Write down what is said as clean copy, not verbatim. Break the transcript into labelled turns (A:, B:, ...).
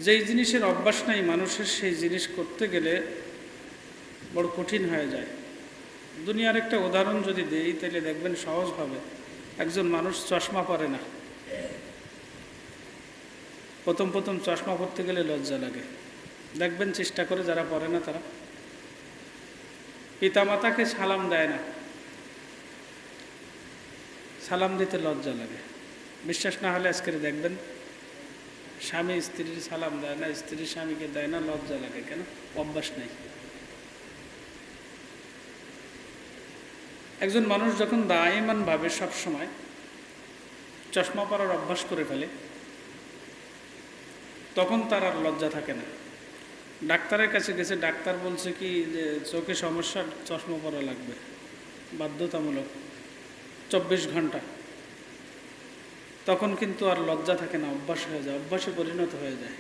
A: যেই জিনিসের অভ্যাস নাই মানুষের, সেই জিনিস করতে গেলে বড় কঠিন হয়ে যায়। দুনিয়ার একটা উদাহরণ যদি দেই তাহলে দেখবেন সহজভাবে। একজন মানুষ চশমা পরে না, প্রথম প্রথম চশমা পরতে গেলে লজ্জা লাগে। দেখবেন চেষ্টা করে যারা পরে না তারা। পিতামাতাকে সালাম দেয় না, সালাম দিতে লজ্জা লাগে। বিশ্বাস না হলে আজকে দেখবেন স্বামী স্ত্রীর সালাম দেয় না, স্ত্রী স্বামীকে দেয় না, লজ্জা লাগে। কেন? অভ্যাস নেই। একজন মানুষ যখন দায়মান ভাবে সবসময় চশমা পরার অভ্যাস করে ফেলে, তখন তার আর লজ্জা থাকে না। ডাক্তারের কাছে গেছে, ডাক্তার বলছে কি যে চোখে সমস্যা, চশমা পরা লাগবে বাধ্যতামূলক 24 ঘন্টা। তখন কিন্তু আর লজ্জা থাকে না, অভ্যাস হয়ে যায়, অভ্যাসে পরিণত হয়ে যায়।